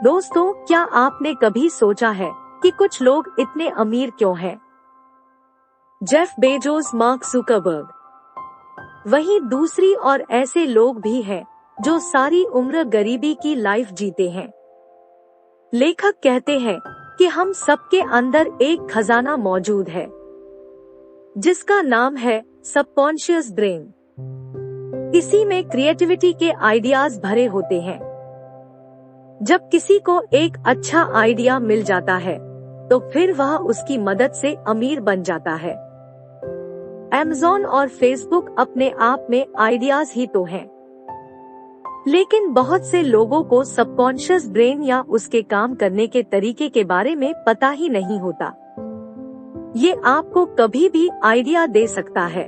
दोस्तों, क्या आपने कभी सोचा है कि कुछ लोग इतने अमीर क्यों हैं? Jeff Bezos, mark Zuckerberg. वहीं दूसरी और ऐसे लोग भी हैं जो सारी उम्र गरीबी की लाइफ जीते हैं। लेखक कहते हैं कि हम सबके अंदर एक खजाना मौजूद है जिसका नाम है सबकॉन्शियस ब्रेन। इसी में क्रिएटिविटी के आइडियाज भरे होते हैं। जब किसी को एक अच्छा आइडिया मिल जाता है तो फिर वह उसकी मदद से अमीर बन जाता है। Amazon और फेसबुक अपने आप में आइडियाज ही तो हैं। लेकिन बहुत से लोगों को सबकॉन्शियस ब्रेन या उसके काम करने के तरीके के बारे में पता ही नहीं होता। ये आपको कभी भी आइडिया दे सकता है।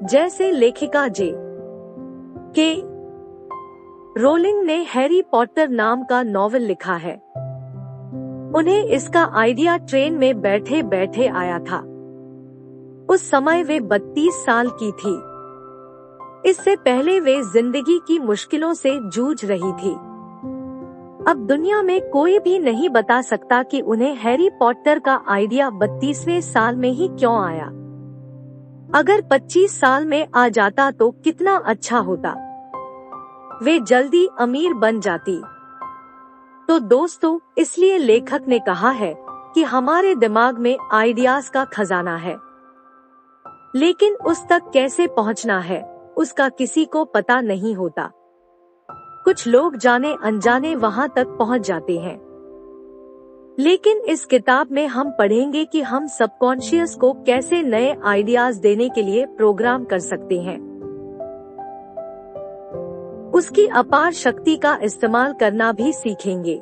जैसे लेखिका J.K. रोलिंग ने हैरी पॉटर नाम का नॉवेल लिखा है। उन्हें इसका आइडिया ट्रेन में बैठे बैठे आया था। उस समय वे 32 साल की थी। इससे पहले वे जिंदगी की मुश्किलों से जूझ रही थी। अब दुनिया में कोई भी नहीं बता सकता कि उन्हें हैरी पॉटर का आइडिया 32वें साल में ही क्यों आया। अगर 25 साल में आ जाता तो कितना अच्छा होता। वे जल्दी अमीर बन जाती। तो दोस्तों, इसलिए लेखक ने कहा है कि हमारे दिमाग में आइडियाज का खजाना है, लेकिन उस तक कैसे पहुंचना है उसका किसी को पता नहीं होता। कुछ लोग जाने अनजाने वहां तक पहुंच जाते हैं। लेकिन इस किताब में हम पढ़ेंगे कि हम सबकॉन्शियस को कैसे नए आइडियाज देने के लिए प्रोग्राम कर सकते हैं। उसकी अपार शक्ति का इस्तेमाल करना भी सीखेंगे।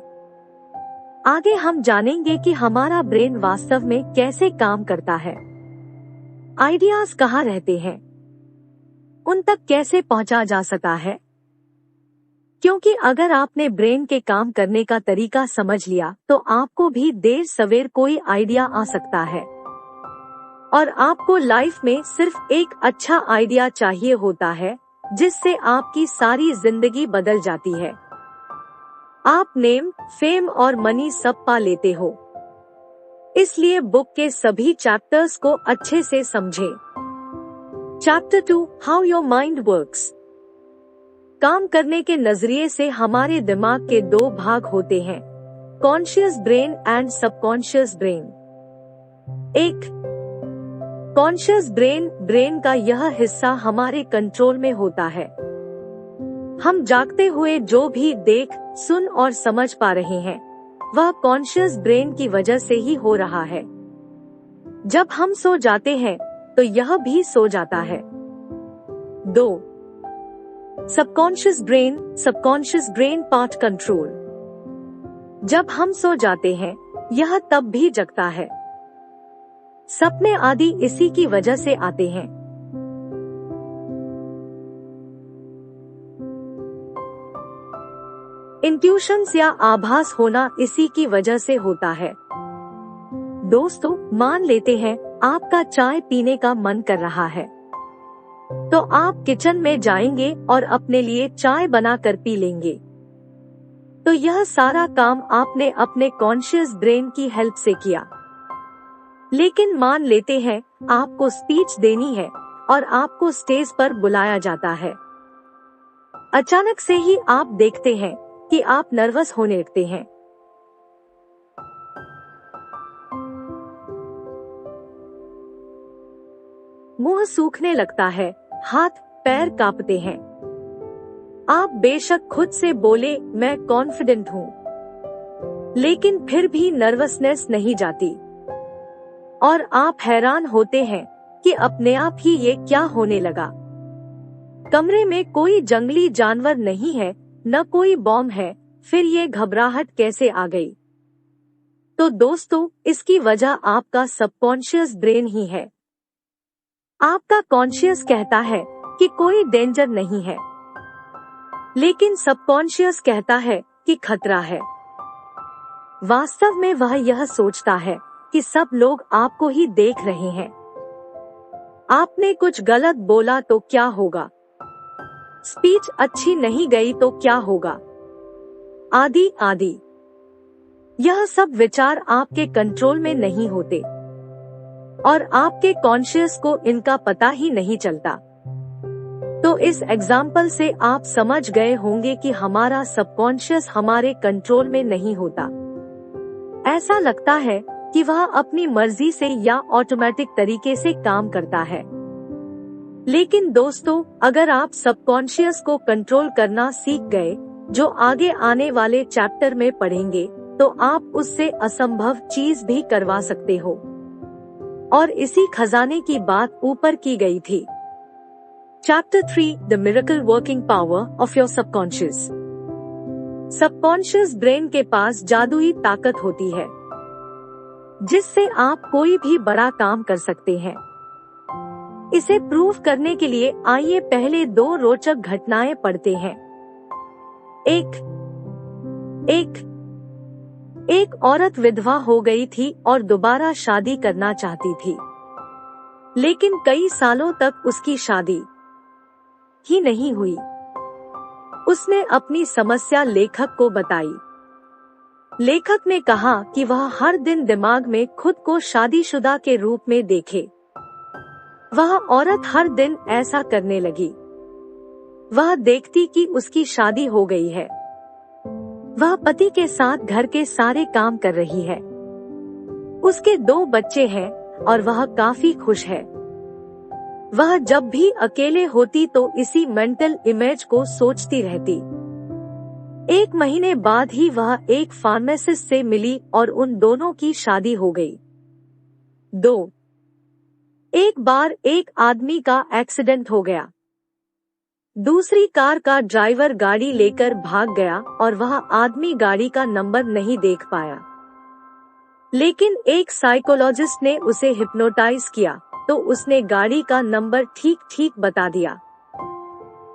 आगे हम जानेंगे कि हमारा ब्रेन वास्तव में कैसे काम करता है, आइडियाज कहाँ रहते हैं, उन तक कैसे पहुंचा जा सकता है। क्योंकि अगर आपने ब्रेन के काम करने का तरीका समझ लिया तो आपको भी देर सवेर कोई आइडिया आ सकता है। और आपको लाइफ में सिर्फ एक अच्छा आइडिया चाहिए होता है जिससे आपकी सारी जिंदगी बदल जाती है। आप नेम, फेम और मनी सब पा लेते हो। इसलिए बुक के सभी चैप्टर्स को अच्छे से समझें। Chapter 2, how your mind works. काम करने के नजरिए से हमारे दिमाग के दो भाग होते हैं, conscious brain and subconscious brain. एक कॉन्शियस ब्रेन का यह हिस्सा हमारे कंट्रोल में होता है। हम जागते हुए जो भी देख, सुन और समझ पा रहे हैं वह कॉन्शियस ब्रेन की वजह से ही हो रहा है। जब हम सो जाते हैं तो यह भी सो जाता है। 2, सबकॉन्शियस ब्रेन पार्ट कंट्रोल। जब हम सो जाते हैं यह तब भी जगता है। सपने आदि इसी की वजह से आते हैं। इंट्यूशंस या आभास होना इसी की वजह से होता है। दोस्तों, मान लेते हैं आपका चाय पीने का मन कर रहा है, तो आप किचन में जाएंगे और अपने लिए चाय बनाकर पी लेंगे। तो यह सारा काम आपने अपने कॉन्शियस ब्रेन की हेल्प से किया। लेकिन मान लेते हैं आपको स्पीच देनी है और आपको स्टेज पर बुलाया जाता है। अचानक से ही आप देखते हैं कि आप नर्वस होने लगते हैं। मुंह सूखने लगता है, हाथ पैर कांपते हैं। आप बेशक खुद से बोले मैं कॉन्फिडेंट हूँ, लेकिन फिर भी नर्वसनेस नहीं जाती और आप हैरान होते हैं कि अपने आप ही ये क्या होने लगा। कमरे में कोई जंगली जानवर नहीं है, न कोई बॉम्ब है, फिर ये घबराहट कैसे आ गई? तो दोस्तों, इसकी वजह आपका सबकॉन्शियस ब्रेन ही है। आपका कॉन्शियस कहता है कि कोई डेंजर नहीं है, लेकिन सबकॉन्शियस कहता है कि खतरा है। वास्तव में वह यह सोचता है कि सब लोग आपको ही देख रहे हैं। आपने कुछ गलत बोला तो क्या होगा? स्पीच अच्छी नहीं गई तो क्या होगा? आदि आदि। यह सब विचार आपके कंट्रोल में नहीं होते और आपके कॉन्शियस को इनका पता ही नहीं चलता। तो इस एग्जाम्पल से आप समझ गए होंगे कि हमारा सबकॉन्शियस हमारे कंट्रोल में नहीं होता। ऐसा लगता है कि वह अपनी मर्जी से या ऑटोमेटिक तरीके से काम करता है। लेकिन दोस्तों, अगर आप सबकॉन्शियस को कंट्रोल करना सीख गए, जो आगे आने वाले चैप्टर में पढ़ेंगे, तो आप उससे असंभव चीज भी करवा सकते हो। और इसी खजाने की बात ऊपर की गई थी। Chapter 3 The Miracle Working Power of Your Subconscious। Subconscious brain के पास जादुई ताकत होती है, जिससे आप कोई भी बड़ा काम कर सकते हैं। इसे प्रूव करने के लिए आइए पहले दो रोचक घटनाएं पढ़ते हैं। एक औरत विधवा हो गई थी और दोबारा शादी करना चाहती थी, लेकिन कई सालों तक उसकी शादी ही नहीं हुई। उसने अपनी समस्या लेखक को बताई। लेखक ने कहा कि वह हर दिन दिमाग में खुद को शादीशुदा के रूप में देखे। वह औरत हर दिन ऐसा करने लगी। वह देखती कि उसकी शादी हो गई है, वह पति के साथ घर के सारे काम कर रही है, उसके 2 बच्चे हैं और वह काफी खुश है। वह जब भी अकेले होती तो इसी मेंटल इमेज को सोचती रहती। 1 महीने बाद ही वह एक फार्मासिस्ट से मिली और उन दोनों की शादी हो गई। 2 एक बार एक आदमी का एक्सीडेंट हो गया। दूसरी कार का ड्राइवर गाड़ी लेकर भाग गया और वह आदमी गाड़ी का नंबर नहीं देख पाया। लेकिन एक साइकोलॉजिस्ट ने उसे हिप्नोटाइज किया, तो उसने गाड़ी का नंबर ठीक बता दिया।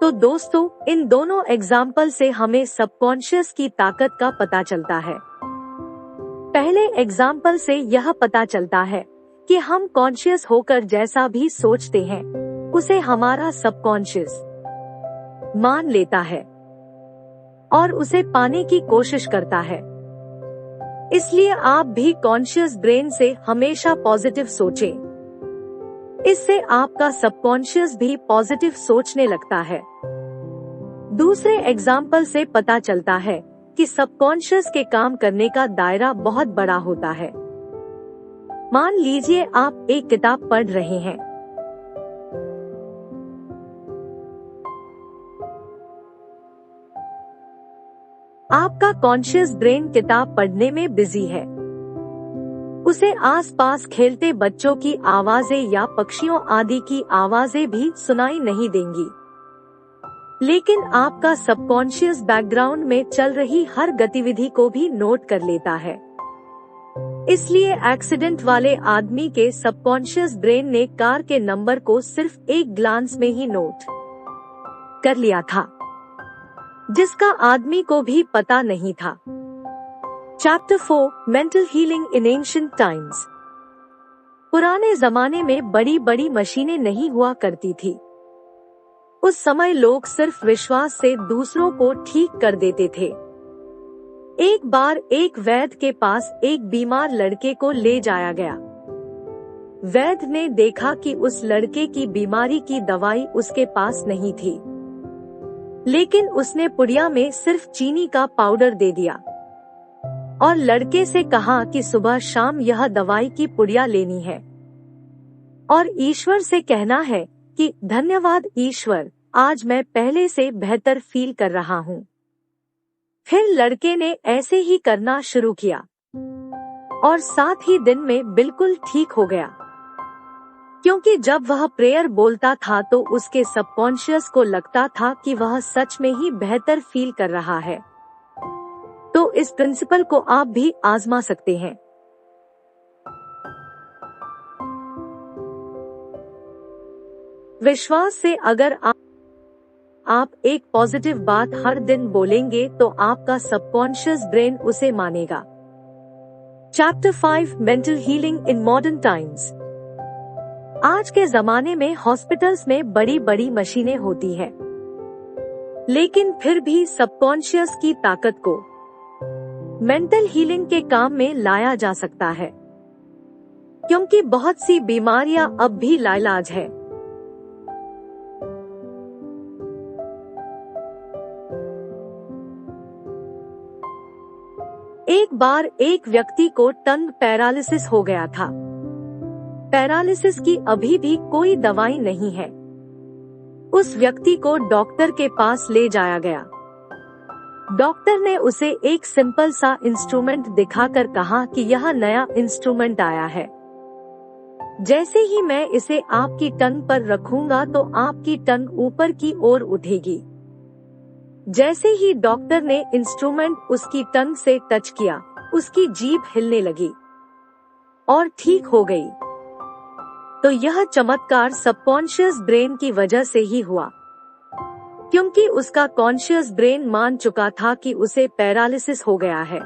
तो दोस्तों, इन दोनों एग्जाम्पल से हमें सबकॉन्शियस की ताकत का पता चलता है। पहले एग्जाम्पल से यह पता चलता है कि हम कॉन्शियस होकर जैसा भी सोचते हैं, उसे हमारा सबकॉन्शियस मान लेता है और उसे पाने की कोशिश करता है। इसलिए आप भी कॉन्शियस ब्रेन से हमेशा पॉजिटिव सोचें। इससे आपका सबकॉन्शियस भी पॉजिटिव सोचने लगता है। दूसरे एग्जाम्पल से पता चलता है कि सबकॉन्शियस के काम करने का दायरा बहुत बड़ा होता है। मान लीजिए आप एक किताब पढ़ रहे हैं। आपका कॉन्शियस ब्रेन किताब पढ़ने में बिजी है। उसे आसपास खेलते बच्चों की आवाजें या पक्षियों आदि की आवाजें भी सुनाई नहीं देंगी। लेकिन आपका सबकॉन्शियस बैकग्राउंड में चल रही हर गतिविधि को भी नोट कर लेता है। इसलिए एक्सीडेंट वाले आदमी के सबकॉन्शियस ब्रेन ने कार के नंबर को सिर्फ एक ग्लांस में ही नोट कर लिया था, जिसका आदमी को भी पता नहीं था। Chapter 4 Mental Healing in Ancient Times। पुराने जमाने में बड़ी बड़ी मशीनें नहीं हुआ करती थी। उस समय लोग सिर्फ विश्वास से दूसरों को ठीक कर देते थे। एक बार एक वैद्य के पास एक बीमार लड़के को ले जाया गया। वैद्य ने देखा कि उस लड़के की बीमारी की दवाई उसके पास नहीं थी, लेकिन उसने पुड़िया में सिर्फ चीनी का पाउडर दे दिया और लड़के से कहा कि सुबह शाम यह दवाई की पुड़िया लेनी है और ईश्वर से कहना है कि धन्यवाद ईश्वर, आज मैं पहले से बेहतर फील कर रहा हूँ। फिर लड़के ने ऐसे ही करना शुरू किया और 7 ही दिन में बिल्कुल ठीक हो गया, क्योंकि जब वह प्रेयर बोलता था तो उसके सबकॉन्शियस को लगता था कि वह सच में ही बेहतर फील कर रहा है। तो इस प्रिंसिपल को आप भी आजमा सकते हैं। विश्वास से अगर आप एक पॉजिटिव बात हर दिन बोलेंगे तो आपका सबकॉन्शियस ब्रेन उसे मानेगा। Chapter 5 mental healing in modern times. आज के जमाने में हॉस्पिटल्स में बड़ी बड़ी मशीनें होती है, लेकिन फिर भी सबकॉन्शियस की ताकत को मेंटल हीलिंग के काम में लाया जा सकता है, क्योंकि बहुत सी बीमारियां अब भी लाइलाज है। एक बार एक व्यक्ति को टंग पैरालिसिस हो गया था। पैरालिसिस की अभी भी कोई दवाई नहीं है। उस व्यक्ति को डॉक्टर के पास ले जाया गया। डॉक्टर ने उसे एक सिंपल सा इंस्ट्रूमेंट दिखाकर कहा कि यह नया इंस्ट्रूमेंट आया है। जैसे ही मैं इसे आपकी टंग पर रखूंगा तो आपकी टंग ऊपर की ओर उठेगी। जैसे ही डॉक्टर ने इंस्ट्रूमेंट उसकी टंग से टच किया, उसकी जीभ हिलने लगी और ठीक हो गई। तो यह चमत्कार सबकॉन्शियस ब्रेन की वजह से ही हुआ, क्योंकि उसका कॉन्शियस ब्रेन मान चुका था कि उसे पैरालिसिस हो गया है।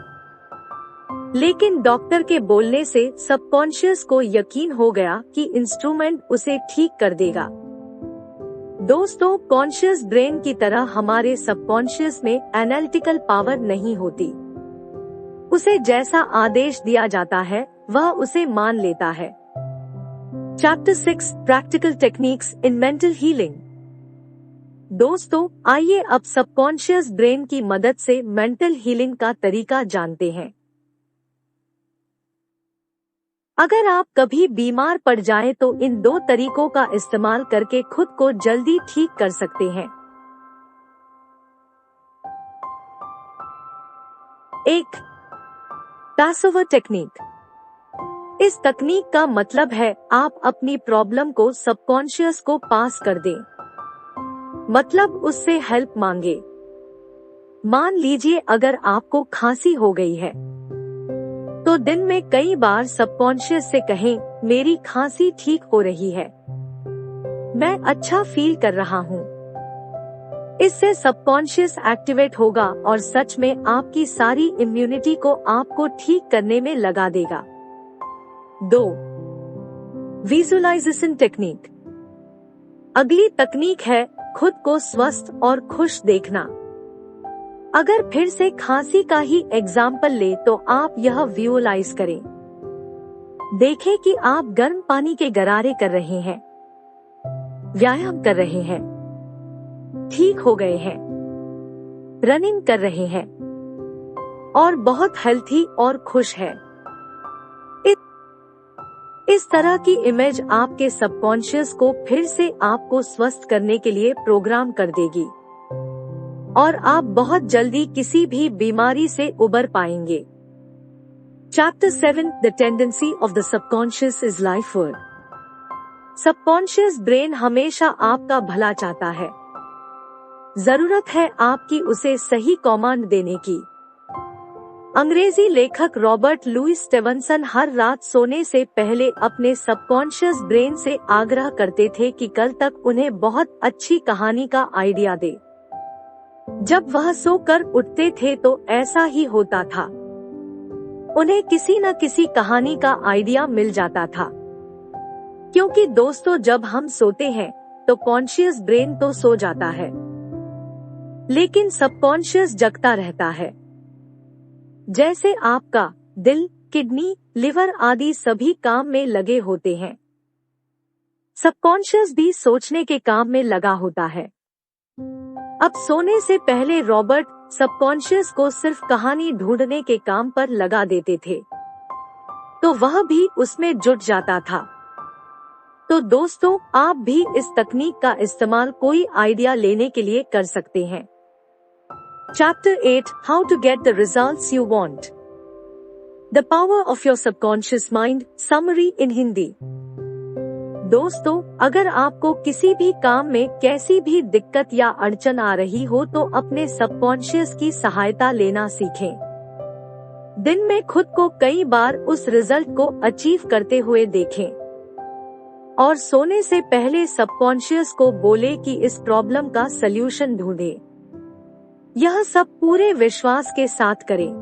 लेकिन डॉक्टर के बोलने से सबकॉन्शियस को यकीन हो गया कि इंस्ट्रूमेंट उसे ठीक कर देगा। दोस्तों, कॉन्शियस ब्रेन की तरह हमारे सबकॉन्शियस में एनालिटिकल पावर नहीं होती। उसे जैसा आदेश दिया जाता है वह उसे मान लेता है। Chapter 6 practical techniques in mental healing. दोस्तों, आइए अब सबकॉन्शियस ब्रेन की मदद से मेंटल हीलिंग का तरीका जानते हैं। अगर आप कभी बीमार पड़ जाएं तो इन 2 तरीकों का इस्तेमाल करके खुद को जल्दी ठीक कर सकते हैं। 1. पैसओवर टेक्निक। इस तकनीक का मतलब है आप अपनी प्रॉब्लम को सबकॉन्शियस को पास कर दें, मतलब उससे हेल्प मांगे। मान लीजिए अगर आपको खांसी हो गई है तो दिन में कई बार सबकॉन्शियस से कहें, मेरी खांसी ठीक हो रही है, मैं अच्छा फील कर रहा हूँ। इससे सबकॉन्शियस एक्टिवेट होगा और सच में आपकी सारी इम्यूनिटी को आपको ठीक करने में लगा देगा। 2. Visualisation technique. अगली तकनीक है खुद को स्वस्थ और खुश देखना। अगर फिर से खांसी का ही एग्जाम्पल ले तो आप यह विजुअलाइज करें। देखें कि आप गर्म पानी के गरारे कर रहे हैं, व्यायाम कर रहे हैं, ठीक हो गए हैं, रनिंग कर रहे हैं और बहुत हेल्थी और खुश है। इस तरह की इमेज आपके सबकॉन्शियस को फिर से आपको स्वस्थ करने के लिए प्रोग्राम कर देगी और आप बहुत जल्दी किसी भी बीमारी से उबर पाएंगे। Chapter 7 the tendency of the subconscious is lifeward. Subconscious brain हमेशा आपका भला चाहता है। जरूरत है आपकी उसे सही कमांड देने की। अंग्रेजी लेखक रॉबर्ट लुइस स्टीवनसन हर रात सोने से पहले अपने सबकॉन्शियस ब्रेन से आग्रह करते थे कि कल तक उन्हें बहुत अच्छी कहानी का आइडिया दे। जब वह सोकर उठते थे तो ऐसा ही होता था, उन्हें किसी न किसी कहानी का आइडिया मिल जाता था। क्योंकि दोस्तों, जब हम सोते हैं तो कॉन्शियस ब्रेन तो सो जाता है, लेकिन सबकॉन्शियस जगता रहता है। जैसे आपका दिल, किडनी, लिवर आदि सभी काम में लगे होते हैं, सबकॉन्शियस भी सोचने के काम में लगा होता है। अब सोने से पहले रॉबर्ट सबकॉन्शियस को सिर्फ कहानी ढूंढने के काम पर लगा देते थे, तो वह भी उसमें जुट जाता था। तो दोस्तों, आप भी इस तकनीक का इस्तेमाल कोई आइडिया लेने के लिए कर सकते हैं। Chapter 8 how to get the results you want. The power of your subconscious mind summary in Hindi. दोस्तों, अगर आपको किसी भी काम में कैसी भी दिक्कत या अड़चन आ रही हो तो अपने सबकॉन्शियस की सहायता लेना सीखें। दिन में खुद को कई बार उस रिजल्ट को अचीव करते हुए देखें और सोने से पहले सबकॉन्शियस को बोले कि इस प्रॉब्लम का सल्यूशन ढूंढे। यह सब पूरे विश्वास के साथ करें।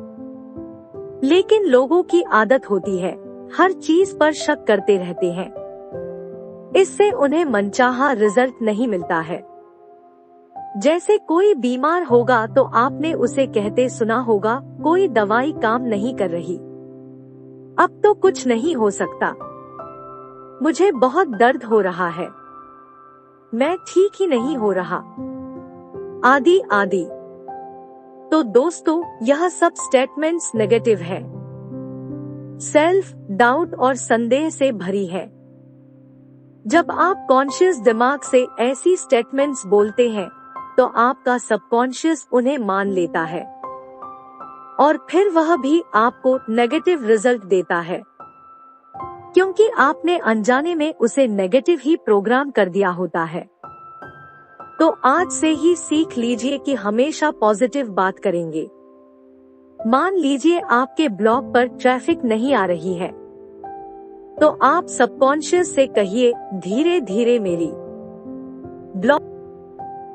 लेकिन लोगों की आदत होती है, हर चीज पर शक करते रहते हैं। इससे उन्हें मनचाहा रिजल्ट नहीं मिलता है। जैसे कोई बीमार होगा तो आपने उसे कहते सुना होगा, कोई दवाई काम नहीं कर रही, अब तो कुछ नहीं हो सकता, मुझे बहुत दर्द हो रहा है, मैं ठीक ही नहीं हो रहा, आदि आदि। तो दोस्तों, यह सब स्टेटमेंट्स नेगेटिव है, सेल्फ डाउट और संदेह से भरी है। जब आप कॉन्शियस दिमाग से ऐसी स्टेटमेंट्स बोलते हैं तो आपका सबकॉन्शियस उन्हें मान लेता है और फिर वह भी आपको नेगेटिव रिजल्ट देता है, क्योंकि आपने अनजाने में उसे नेगेटिव ही प्रोग्राम कर दिया होता है। तो आज से ही सीख लीजिए कि हमेशा पॉजिटिव बात करेंगे। मान लीजिए आपके ब्लॉक पर ट्रैफिक नहीं आ रही है, तो आप सबकॉन्शियस से कहिए, धीरे धीरे मेरी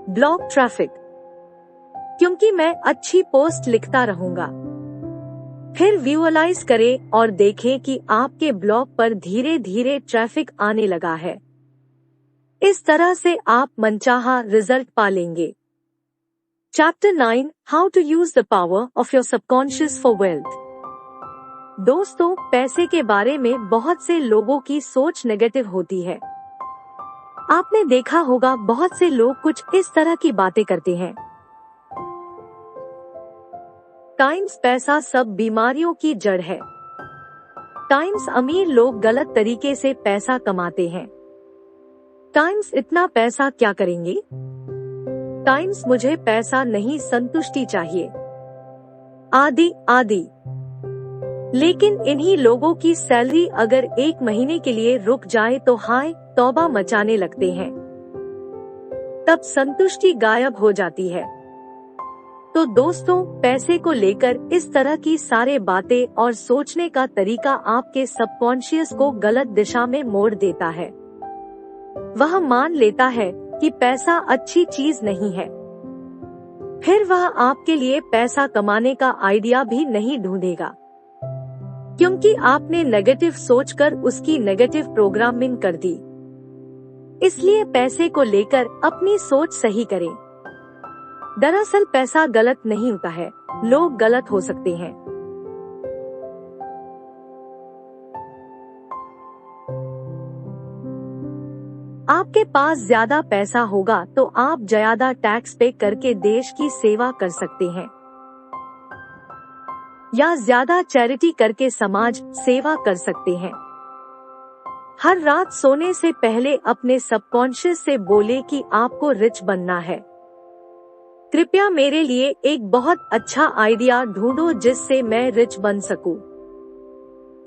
ब्लॉक ट्रैफिक, क्योंकि मैं अच्छी पोस्ट लिखता रहूंगा। फिर विजुअलाइज करें और देखें कि आपके ब्लॉक पर धीरे धीरे ट्रैफिक आने लगा है। इस तरह से आप मनचाहा रिजल्ट पा लेंगे। Chapter 9, how to use the power of your subconscious for wealth. दोस्तों, पैसे के बारे में बहुत से लोगों की सोच नेगेटिव होती है। आपने देखा होगा बहुत से लोग कुछ इस तरह की बातें करते हैं, टाइम्स पैसा सब बीमारियों की जड़ है, टाइम्स अमीर लोग गलत तरीके से पैसा कमाते हैं, टाइम्स इतना पैसा क्या करेंगे, टाइम्स मुझे पैसा नहीं संतुष्टि चाहिए, आदि आदि। लेकिन इन्हीं लोगों की सैलरी अगर 1 महीने के लिए रुक जाए तो हाय तौबा मचाने लगते हैं, तब संतुष्टि गायब हो जाती है। तो दोस्तों, पैसे को लेकर इस तरह की सारे बातें और सोचने का तरीका आपके सबकॉन्शियस को गलत दिशा में मोड़ देता है। वह मान लेता है कि पैसा अच्छी चीज नहीं है, फिर वह आपके लिए पैसा कमाने का आइडिया भी नहीं ढूंढेगा, क्योंकि आपने नेगेटिव सोचकर उसकी नेगेटिव प्रोग्रामिंग कर दी। इसलिए पैसे को लेकर अपनी सोच सही करें। दरअसल पैसा गलत नहीं होता है, लोग गलत हो सकते हैं। आपके पास ज्यादा पैसा होगा तो आप ज्यादा टैक्स पे करके देश की सेवा कर सकते हैं, या ज्यादा चैरिटी करके समाज सेवा कर सकते हैं। हर रात सोने से पहले अपने सबकॉन्शियस से बोले कि आपको रिच बनना है। कृपया मेरे लिए एक बहुत अच्छा आइडिया ढूंढो जिससे मैं रिच बन सकूं।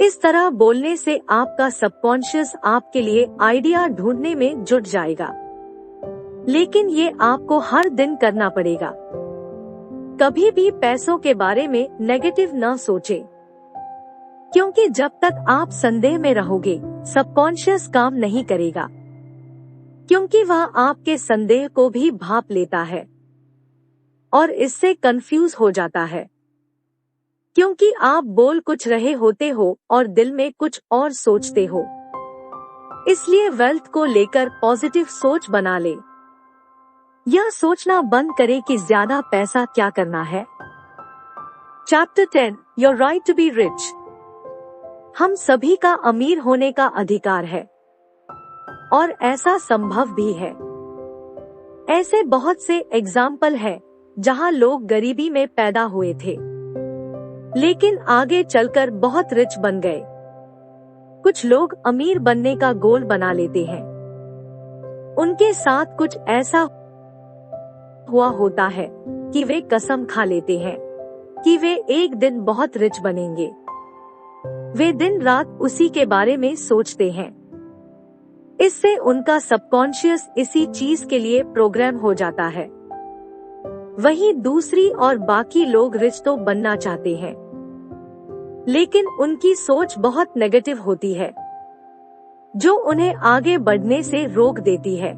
इस तरह बोलने से आपका सबकॉन्शियस आपके लिए आइडिया ढूंढने में जुट जाएगा, लेकिन ये आपको हर दिन करना पड़ेगा। कभी भी पैसों के बारे में नेगेटिव न सोचें, क्योंकि जब तक आप संदेह में रहोगे सबकॉन्शियस काम नहीं करेगा, क्योंकि वह आपके संदेह को भी भांप लेता है और इससे कंफ्यूज हो जाता है, क्योंकि आप बोल कुछ रहे होते हो और दिल में कुछ और सोचते हो। इसलिए वेल्थ को लेकर पॉजिटिव सोच बना ले। यह सोचना बंद करे कि ज्यादा पैसा क्या करना है। Chapter 10, your right to be rich. हम सभी का अमीर होने का अधिकार है और ऐसा संभव भी है। ऐसे बहुत से एग्जाम्पल हैं जहां लोग गरीबी में पैदा हुए थे, लेकिन आगे चलकर बहुत रिच बन गए। कुछ लोग अमीर बनने का गोल बना लेते हैं, उनके साथ कुछ ऐसा हुआ होता है कि वे कसम खा लेते हैं कि वे एक दिन बहुत रिच बनेंगे। वे दिन रात उसी के बारे में सोचते हैं। इससे उनका सबकॉन्शियस इसी चीज के लिए प्रोग्राम हो जाता है। वहीं दूसरी और बाकी लोग रिच तो बनना चाहते हैं, लेकिन उनकी सोच बहुत नेगेटिव होती है, जो उन्हें आगे बढ़ने से रोक देती है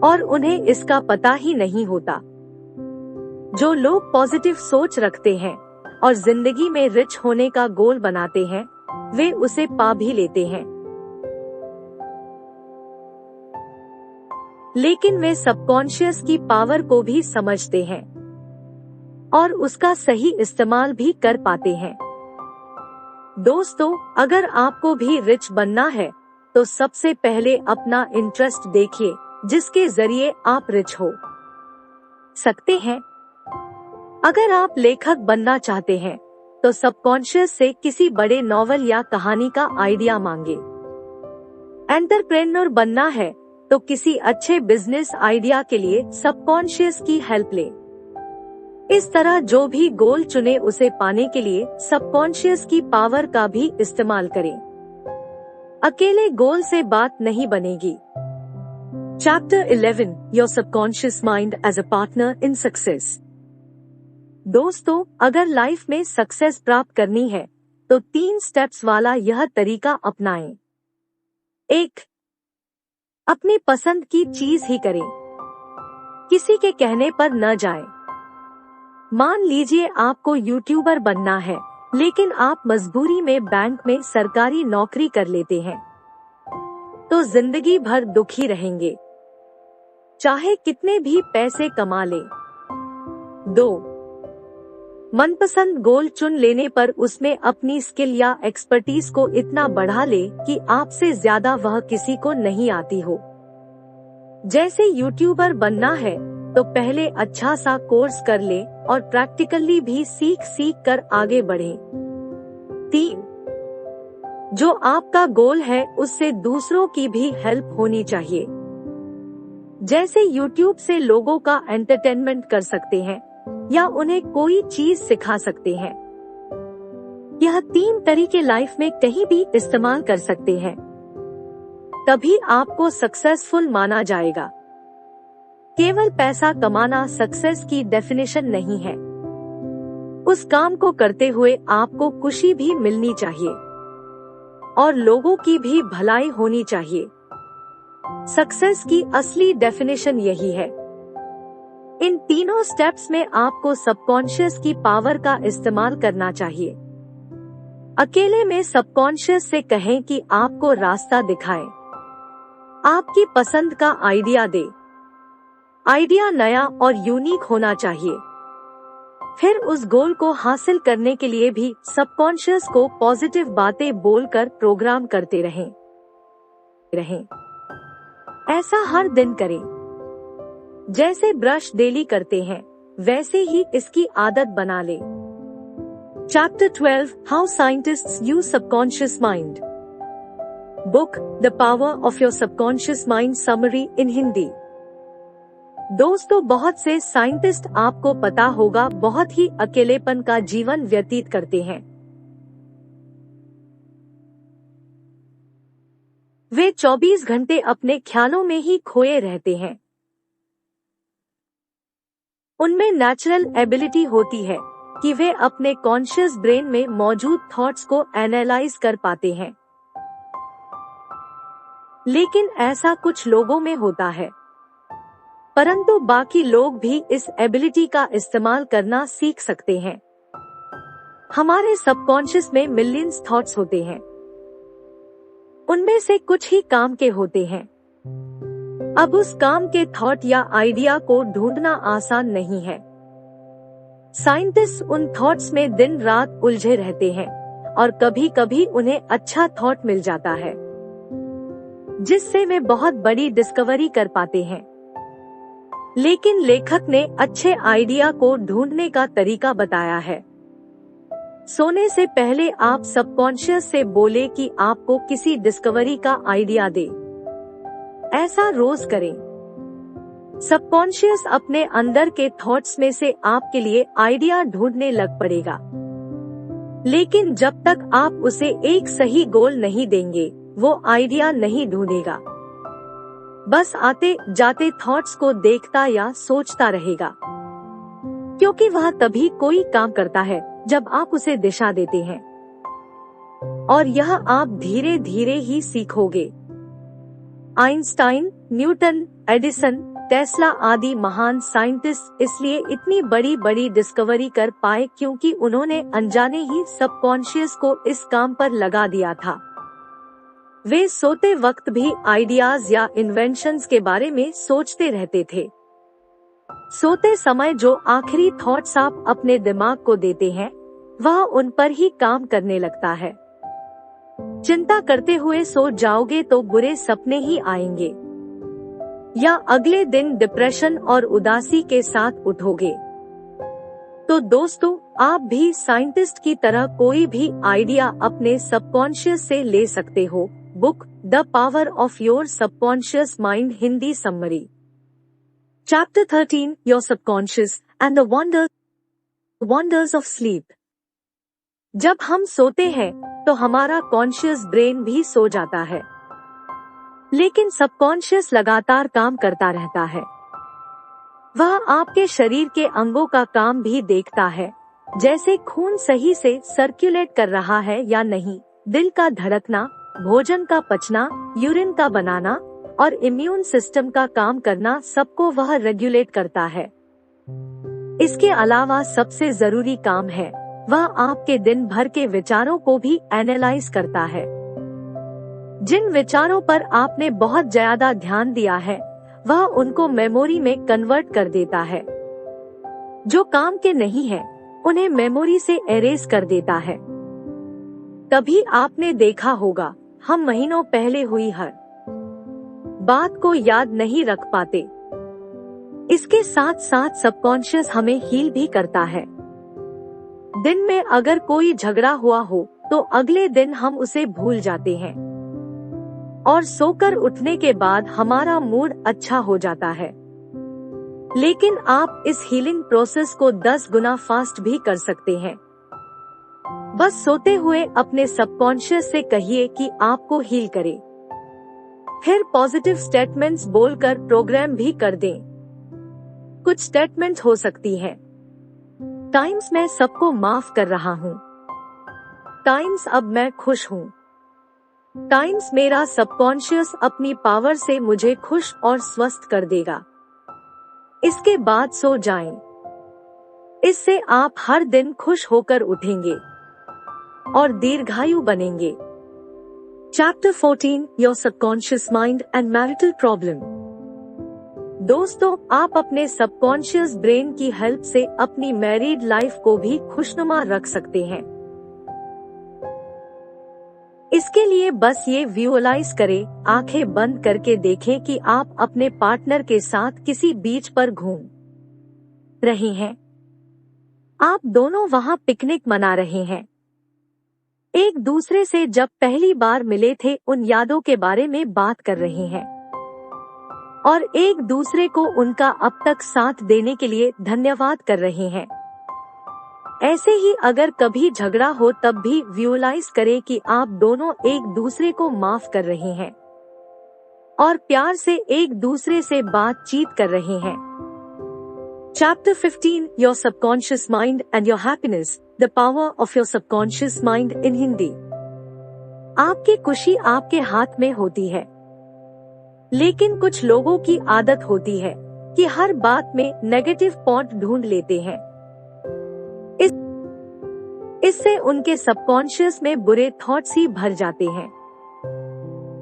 और उन्हें इसका पता ही नहीं होता। जो लोग पॉजिटिव सोच रखते हैं और जिंदगी में रिच होने का गोल बनाते हैं, वे उसे पा भी लेते हैं। लेकिन वे सबकॉन्शियस की पावर को भी समझते हैं और उसका सही इस्तेमाल भी कर पाते हैं। दोस्तों, अगर आपको भी रिच बनना है तो सबसे पहले अपना इंटरेस्ट देखिए, जिसके जरिए आप रिच हो सकते हैं। अगर आप लेखक बनना चाहते हैं तो सबकॉन्शियस से किसी बड़े नॉवल या कहानी का आइडिया मांगे। एंटरप्रेन्योर बनना है तो किसी अच्छे बिजनेस आइडिया के लिए सबकॉन्शियस की हेल्प ले। इस तरह जो भी गोल चुने उसे पाने के लिए सबकॉन्शियस की पावर का भी इस्तेमाल करें। अकेले गोल से बात नहीं बनेगी। Chapter 11, your subconscious mind as a partner in success. दोस्तों, अगर लाइफ में सक्सेस प्राप्त करनी है तो 3 स्टेप्स वाला यह तरीका अपनाएं। 1. अपनी पसंद की चीज ही करें, किसी के कहने पर न जाएं। मान लीजिए आपको यूट्यूबर बनना है, लेकिन आप मजबूरी में बैंक में सरकारी नौकरी कर लेते हैं, तो जिंदगी भर दुखी रहेंगे, चाहे कितने भी पैसे कमा ले। 2. मनपसंद गोल चुन लेने पर उसमें अपनी स्किल या एक्सपर्टीज को इतना बढ़ा ले कि आपसे ज्यादा वह किसी को नहीं आती हो। जैसे यूट्यूबर बनना है तो पहले अच्छा सा कोर्स कर ले और प्रैक्टिकली भी सीख कर आगे बढ़े। 3. जो आपका गोल है उससे दूसरों की भी हेल्प होनी चाहिए। जैसे यूट्यूब से लोगों का एंटरटेनमेंट कर सकते हैं या उन्हें कोई चीज सिखा सकते हैं। यह 3 तरीके लाइफ में कहीं भी इस्तेमाल कर सकते हैं, तभी आपको सक्सेसफुल माना जाएगा। केवल पैसा कमाना सक्सेस की डेफिनेशन नहीं है। उस काम को करते हुए आपको खुशी भी मिलनी चाहिए और लोगों की भी भलाई होनी चाहिए। सक्सेस की असली डेफिनेशन यही है। इन तीनों स्टेप्स में आपको सबकॉन्शियस की पावर का इस्तेमाल करना चाहिए। अकेले में सबकॉन्शियस से कहें कि आपको रास्ता दिखाए, आपकी पसंद का आइडिया दे। आइडिया नया और यूनिक होना चाहिए। फिर उस गोल को हासिल करने के लिए भी सबकॉन्शियस को पॉजिटिव बातें बोलकर प्रोग्राम करते रहें। ऐसा हर दिन करें। जैसे ब्रश डेली करते हैं, वैसे ही इसकी आदत बना ले। Chapter 12, how scientists use subconscious mind. Book the power of your subconscious mind summary in Hindi. दोस्तों, बहुत से साइंटिस्ट आपको पता होगा बहुत ही अकेलेपन का जीवन व्यतीत करते हैं। वे 24 घंटे अपने ख्यालों में ही खोए रहते हैं। उनमें नेचुरल एबिलिटी होती है कि वे अपने कॉन्शियस ब्रेन में मौजूद थॉट्स को एनालाइज कर पाते हैं। लेकिन ऐसा कुछ लोगों में होता है, परंतु बाकी लोग भी इस एबिलिटी का इस्तेमाल करना सीख सकते हैं। हमारे सबकॉन्शियस में मिलियंस थॉट्स होते हैं। उनमें से कुछ ही काम के होते हैं। अब उस काम के थॉट या आइडिया को ढूंढना आसान नहीं है। साइंटिस्ट उन थॉट्स में दिन रात उलझे रहते हैं और कभी कभी उन्हें अच्छा थॉट मिल जाता है, जिससे वे बहुत बड़ी डिस्कवरी कर पाते हैं। लेकिन लेखक ने अच्छे आइडिया को ढूंढने का तरीका बताया है। सोने से पहले आप सबकॉन्शियस से बोले कि आपको किसी डिस्कवरी का आइडिया दे। ऐसा रोज करें। सबकॉन्शियस अपने अंदर के थॉट्स में से आपके लिए आइडिया ढूंढने लग पड़ेगा। लेकिन जब तक आप उसे एक सही गोल नहीं देंगे, वो आइडिया नहीं ढूंढेगा। बस आते जाते थॉट्स को देखता या सोचता रहेगा, क्योंकि वह तभी कोई काम करता है जब आप उसे दिशा देते हैं। और यह आप धीरे धीरे ही सीखोगे। आइंस्टाइन, न्यूटन, एडिसन, टेस्ला आदि महान साइंटिस्ट इसलिए इतनी बड़ी बड़ी डिस्कवरी कर पाए क्योंकि उन्होंने अनजाने ही सबकॉन्शियस को इस काम पर लगा दिया था। वे सोते वक्त भी आइडियाज या इन्वेंशंस के बारे में सोचते रहते थे। सोते समय जो आखिरी थॉट्स आप अपने दिमाग को देते हैं, वह उन पर ही काम करने लगता है। चिंता करते हुए सो जाओगे तो बुरे सपने ही आएंगे, या अगले दिन डिप्रेशन और उदासी के साथ उठोगे। तो दोस्तों, आप भी साइंटिस्ट की तरह कोई भी आइडिया अपने सबकॉन्शियस से ले सकते हो। Book the power of your subconscious mind, Hindi summary. Chapter 13, your subconscious and the wonders of sleep. जब हम सोते हैं तो हमारा कॉन्शियस ब्रेन भी सो जाता है, लेकिन सबकॉन्शियस लगातार काम करता रहता है। वह आपके शरीर के अंगों का काम भी देखता है, जैसे खून सही से सर्कुलेट कर रहा है या नहीं, दिल का धड़कना, भोजन का पचना, यूरिन का बनाना और इम्यून सिस्टम का काम करना, सबको वह रेगुलेट करता है। इसके अलावा सबसे जरूरी काम है, वह आपके दिन भर के विचारों को भी एनालाइज करता है। जिन विचारों पर आपने बहुत ज्यादा ध्यान दिया है, वह उनको मेमोरी में कन्वर्ट कर देता है। जो काम के नहीं है, उन्हें मेमोरी से एरेज कर देता है। कभी आपने देखा होगा, हम महीनों पहले हुई हर बात को याद नहीं रख पाते। इसके साथ साथ सबकॉन्शियस हमें हील भी करता है। दिन में अगर कोई झगड़ा हुआ हो तो अगले दिन हम उसे भूल जाते हैं, और सोकर उठने के बाद हमारा मूड अच्छा हो जाता है। लेकिन आप इस हीलिंग प्रोसेस को 10 गुना फास्ट भी कर सकते हैं। बस सोते हुए अपने सबकॉन्शियस से कहिए कि आपको हील करे, फिर पॉजिटिव स्टेटमेंट्स बोलकर प्रोग्राम भी कर दें। कुछ स्टेटमेंट्स हो सकती है, टाइम्स मैं सबको माफ कर रहा हूँ, टाइम्स अब मैं खुश हूँ, टाइम्स मेरा सबकॉन्शियस अपनी पावर से मुझे खुश और स्वस्थ कर देगा। इसके बाद सो जाएं। इससे आप हर दिन खुश होकर उठेंगे और दीर्घायु बनेंगे। Chapter 14, your subconscious mind and marital problem. दोस्तों, आप अपने सबकॉन्शियस ब्रेन की हेल्प से अपनी मैरिड लाइफ को भी खुशनुमा रख सकते हैं। इसके लिए बस ये विजुअलाइज करें, आंखें बंद करके देखें कि आप अपने पार्टनर के साथ किसी बीच पर घूम रहे हैं। आप दोनों वहां पिकनिक मना रहे हैं। एक दूसरे से जब पहली बार मिले थे उन यादों के बारे में बात कर रहे हैं, और एक दूसरे को उनका अब तक साथ देने के लिए धन्यवाद कर रहे हैं। ऐसे ही अगर कभी झगड़ा हो तब भी विजुअलाइज करें कि आप दोनों एक दूसरे को माफ कर रहे हैं और प्यार से एक दूसरे से बातचीत कर रहे हैं। Chapter 15, Your Subconscious Mind and Your Happiness, The Power of Your Subconscious Mind in Hindi. आपकी खुशी आपके हाथ में होती है, लेकिन कुछ लोगों की आदत होती है कि हर बात में नेगेटिव पॉइंट ढूंढ लेते हैं। इससे उनके सबकॉन्शियस में बुरे थॉट्स ही भर जाते हैं।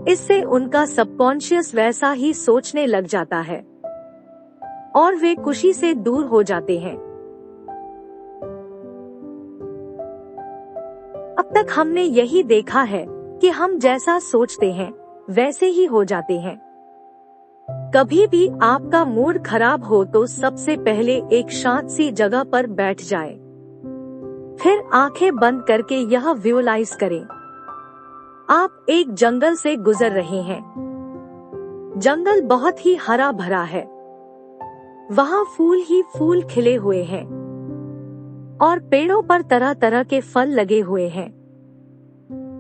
इससे उनका सबकॉन्शियस वैसा ही सोचने लग जाता है और वे खुशी से दूर हो जाते हैं। अब तक हमने यही देखा है कि हम जैसा सोचते हैं वैसे ही हो जाते हैं। कभी भी आपका मूड खराब हो तो सबसे पहले एक शांत सी जगह पर बैठ जाएं। फिर आंखें बंद करके यह विजुअलाइज करें, आप एक जंगल से गुजर रहे हैं। जंगल बहुत ही हरा भरा है, वहाँ फूल ही फूल खिले हुए हैं और पेड़ों पर तरह तरह के फल लगे हुए हैं।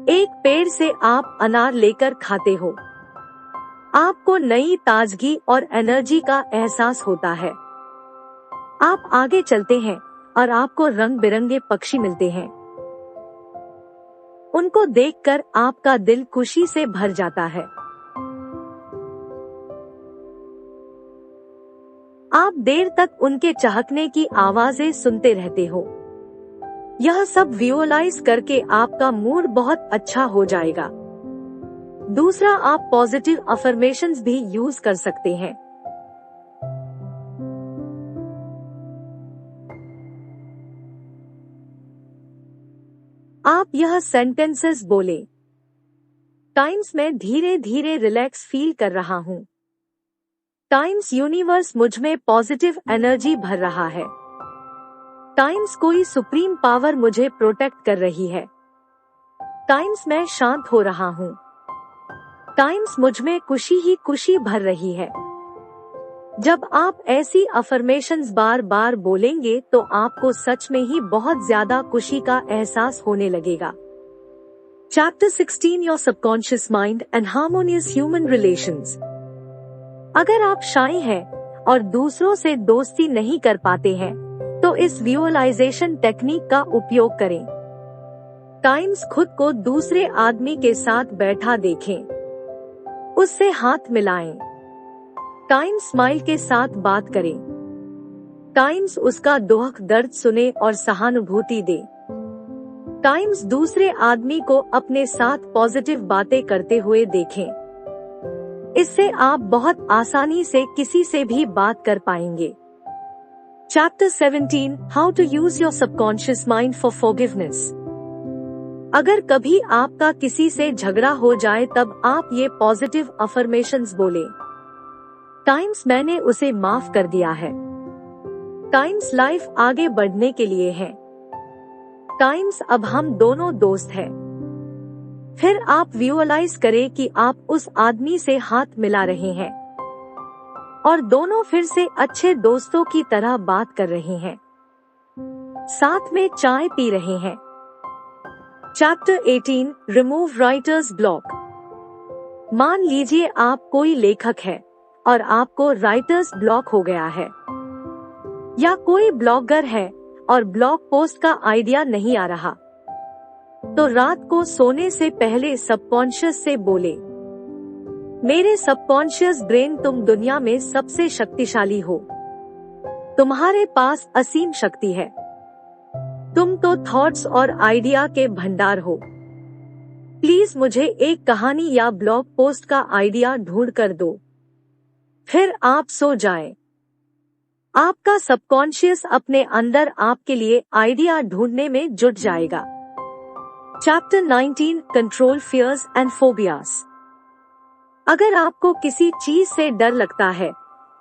एक पेड़ से आप अनार लेकर खाते हो। आपको नई ताजगी और एनर्जी का एहसास होता है। आप आगे चलते हैं और आपको रंग बिरंगे पक्षी मिलते हैं। उनको देखकर आपका दिल खुशी से भर जाता है। आप देर तक उनके चहकने की आवाजें सुनते रहते हो। यह सब विजुअलाइज करके आपका मूड बहुत अच्छा हो जाएगा। दूसरा, आप पॉजिटिव अफर्मेशंस भी यूज कर सकते हैं। आप यह सेंटेंसेस बोले, टाइम्स मैं धीरे धीरे रिलैक्स फील कर रहा हूँ। टाइम्स यूनिवर्स मुझ में पॉजिटिव एनर्जी भर रहा है। टाइम्स कोई सुप्रीम पावर मुझे प्रोटेक्ट कर रही है। टाइम्स मैं शांत हो रहा हूँ। टाइम्स मुझ में खुशी ही खुशी भर रही है। जब आप ऐसी अफर्मेशंस बार बार बोलेंगे तो आपको सच में ही बहुत ज्यादा खुशी का एहसास होने लगेगा। Chapter 16 your subconscious mind and harmonious human relations. अगर आप शाय हैं और दूसरों से दोस्ती नहीं कर पाते हैं तो इस विजुअलाइजेशन टेक्निक का उपयोग करें। टाइम्स खुद को दूसरे आदमी के साथ बैठा देखें, उससे हाथ मिलाएं। टाइम्स स्माइल के साथ बात करें। टाइम्स उसका दुख दर्द सुने और सहानुभूति दे। टाइम्स दूसरे आदमी को अपने साथ पॉजिटिव बातें करते हुए देखें। इससे आप बहुत आसानी से किसी से भी बात कर पाएंगे। Chapter 17 how to use your subconscious mind for forgiveness. अगर कभी आपका किसी से झगड़ा हो जाए तब आप ये पॉजिटिव अफर्मेशंस बोले। टाइम्स मैंने उसे माफ कर दिया है। टाइम्स लाइफ आगे बढ़ने के लिए है। टाइम्स अब हम दोनों दोस्त हैं। फिर आप विजुअलाइज करें कि आप उस आदमी से हाथ मिला रहे हैं और दोनों फिर से अच्छे दोस्तों की तरह बात कर रहे हैं, साथ में चाय पी रहे हैं। Chapter 18 remove writers block. मान लीजिए आप कोई लेखक है और आपको राइटर्स ब्लॉक हो गया है, या कोई ब्लॉगर है और ब्लॉग पोस्ट का आइडिया नहीं आ रहा, तो रात को सोने से पहले सबकॉन्शियस से बोले, मेरे सबकॉन्शियस ब्रेन तुम दुनिया में सबसे शक्तिशाली हो। तुम्हारे पास असीम शक्ति है। तुम तो थॉट्स और आइडिया के भंडार हो। प्लीज मुझे एक कहानी या ब्लॉग पोस्ट का आइडिया ढूंढ कर दो। फिर आप सो जाएं। आपका सबकॉन्शियस अपने अंदर आपके लिए आइडिया ढूंढने में जुट जाएगा। Chapter 19 control fears and phobias. अगर आपको किसी चीज से डर लगता है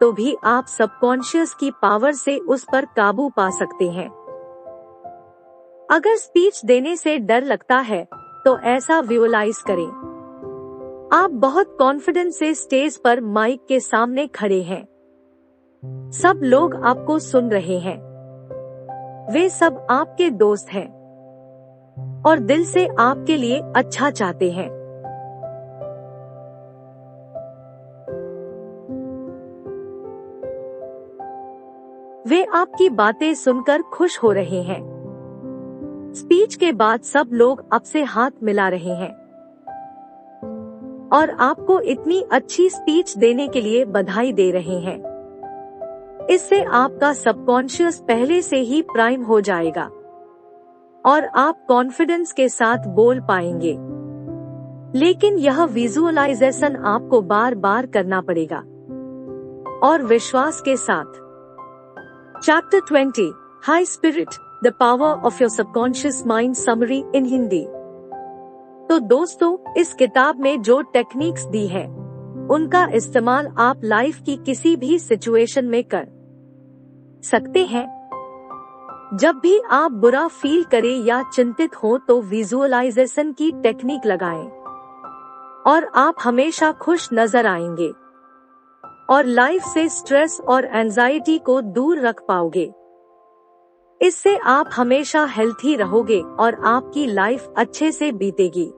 तो भी आप सबकॉन्शियस की पावर से उस पर काबू पा सकते हैं। अगर स्पीच देने से डर लगता है तो ऐसा विजुअलाइज करें। आप बहुत कॉन्फिडेंस से स्टेज पर माइक के सामने खड़े हैं। सब लोग आपको सुन रहे हैं। वे सब आपके दोस्त हैं और दिल से आपके लिए अच्छा चाहते हैं। वे आपकी बातें सुनकर खुश हो रहे हैं। स्पीच के बाद सब लोग आपसे हाथ मिला रहे हैं और आपको इतनी अच्छी स्पीच देने के लिए बधाई दे रहे हैं। इससे आपका सबकॉन्शियस पहले से ही प्राइम हो जाएगा और आप कॉन्फिडेंस के साथ बोल पाएंगे। लेकिन यह विजुअलाइजेशन आपको बार बार करना पड़ेगा और विश्वास के साथ। Chapter 20 high spirit the power of your subconscious mind summary in Hindi. तो दोस्तों, इस किताब में जो टेक्निक्स दी है उनका इस्तेमाल आप लाइफ की किसी भी सिचुएशन में कर सकते हैं। जब भी आप बुरा फील करें या चिंतित हो तो विजुअलाइजेशन की टेक्निक लगाएं और आप हमेशा खुश नजर आएंगे और लाइफ से स्ट्रेस और एंजाइटी को दूर रख पाओगे। इससे आप हमेशा हेल्थी रहोगे और आपकी लाइफ अच्छे से बीतेगी।